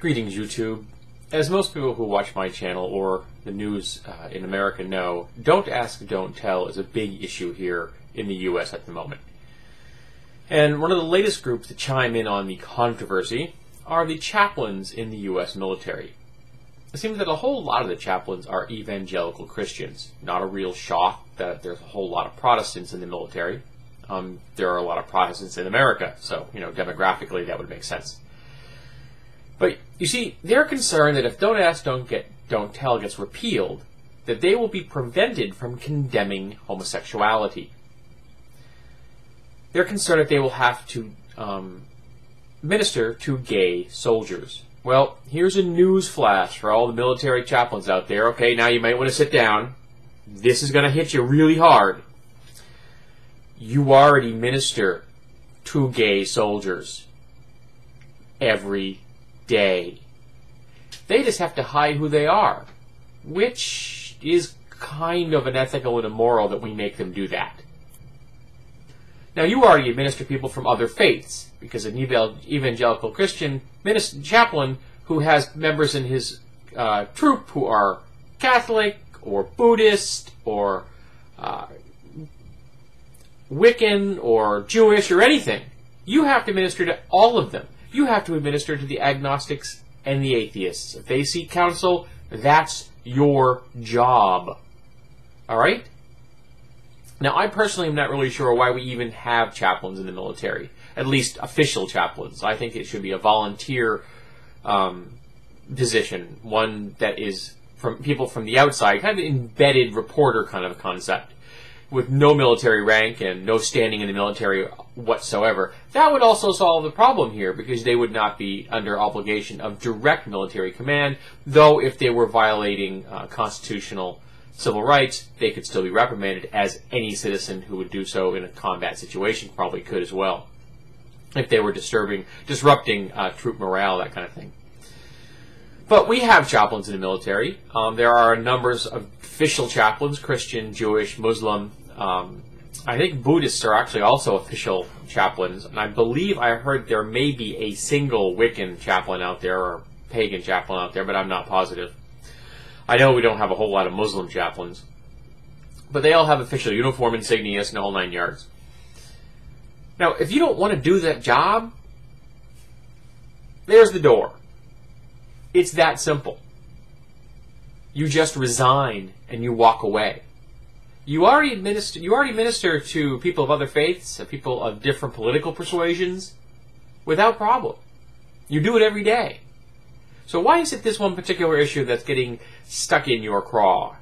Greetings, YouTube. As most people who watch my channel or the news in America know, don't ask, don't tell is a big issue here in the U.S. at the moment. And one of the latest groups to chime in on the controversy are the chaplains in the U.S. military. It seems that a whole lot of the chaplains are evangelical Christians. Not a real shock that there's a whole lot of Protestants in the military. There are a lot of Protestants in America, so, demographically that would make sense. But, you see, they're concerned that if Don't Ask, Don't Tell gets repealed, that they will be prevented from condemning homosexuality. They're concerned that they will have to minister to gay soldiers. Well, here's a news flash for all the military chaplains out there. Okay, now you might want to sit down. This is going to hit you really hard. You already minister to gay soldiers every day. They just have to hide who they are, which is kind of unethical and immoral that we make them do that. Now, you already administer people from other faiths, because an evangelical Christian chaplain who has members in his troop who are Catholic or Buddhist or Wiccan or Jewish or anything, you have to minister to all of them. You have to administer to the agnostics and the atheists. If they seek counsel, that's your job. Alright? Now, I personally am not really sure why we even have chaplains in the military. At least official chaplains. I think it should be a volunteer position. One that is from people from the outside, kind of an embedded reporter kind of concept, with no military rank and no standing in the military whatsoever. That would also solve the problem here, because they would not be under obligation of direct military command, though if they were violating constitutional civil rights, they could still be reprimanded, as any citizen who would do so in a combat situation probably could as well, if they were disrupting troop morale, that kind of thing. But we have chaplains in the military. There are numbers of official chaplains, Christian, Jewish, Muslim. I think Buddhists are actually also official chaplains, and I believe I heard there may be a single Wiccan chaplain out there, or pagan chaplain out there, but I'm not positive. I know we don't have a whole lot of Muslim chaplains, but they all have official uniform, insignias, and the whole 9 yards. Now, if you don't want to do that job, there's the door. It's that simple. You just resign and you walk away. You already minister to people of other faiths, people of different political persuasions, without problem. You do it every day. So why is it this one particular issue that's getting stuck in your craw?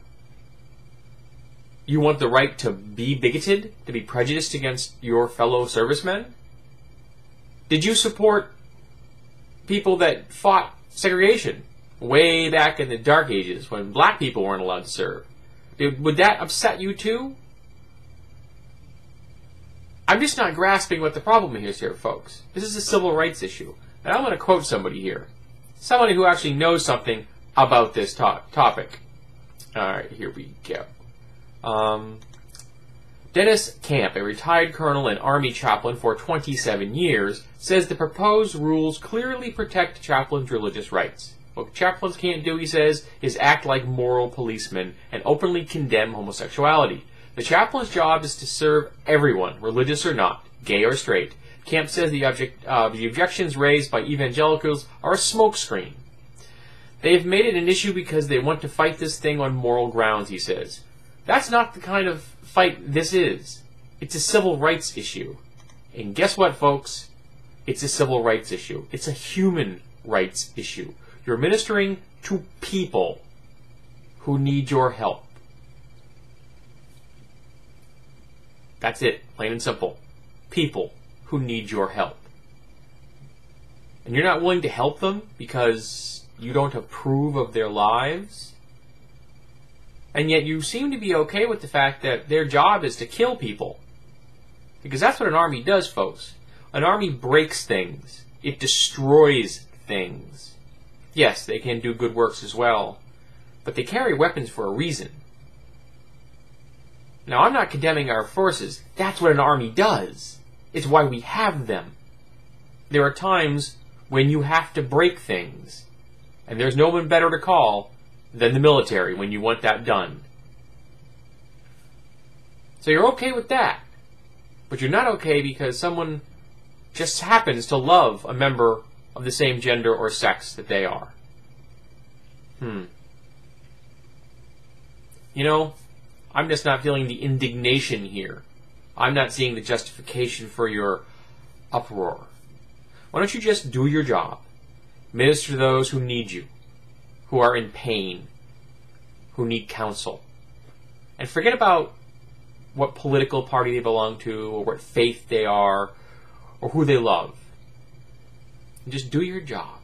You want the right to be bigoted, to be prejudiced against your fellow servicemen? Did you support people that fought segregation way back in the dark ages when black people weren't allowed to serve? Would that upset you too? I'm just not grasping what the problem is here, folks. This is a civil rights issue. And I'm going to quote somebody here. Somebody who actually knows something about this topic. Alright, here we go. Dennis Camp, a retired colonel and Army chaplain for 27 years, says the proposed rules clearly protect chaplains' religious rights. What chaplains can't do, he says, is act like moral policemen and openly condemn homosexuality. The chaplain's job is to serve everyone, religious or not, gay or straight. Camp says the objections raised by evangelicals are a smokescreen. They've made it an issue because they want to fight this thing on moral grounds, he says. That's not the kind of fight this is. It's a civil rights issue. And guess what, folks? It's a civil rights issue. It's a human rights issue. You're ministering to people who need your help. That's it, plain and simple. People who need your help. And you're not willing to help them because you don't approve of their lives? And yet you seem to be okay with the fact that their job is to kill people. Because that's what an army does, folks. An army breaks things. It destroys things. Yes, they can do good works as well, but they carry weapons for a reason. Now, I'm not condemning our forces. That's what an army does. It's why we have them. There are times when you have to break things. And there's no one better to call than the military when you want that done. So you're okay with that. But you're not okay because someone just happens to love a member of the same gender or sex that they are. You know, I'm just not feeling the indignation here. I'm not seeing the justification for your uproar. Why don't you just do your job? Minister to those who need you, who are in pain, who need counsel. And forget about what political party they belong to, or what faith they are, or who they love. And just do your job.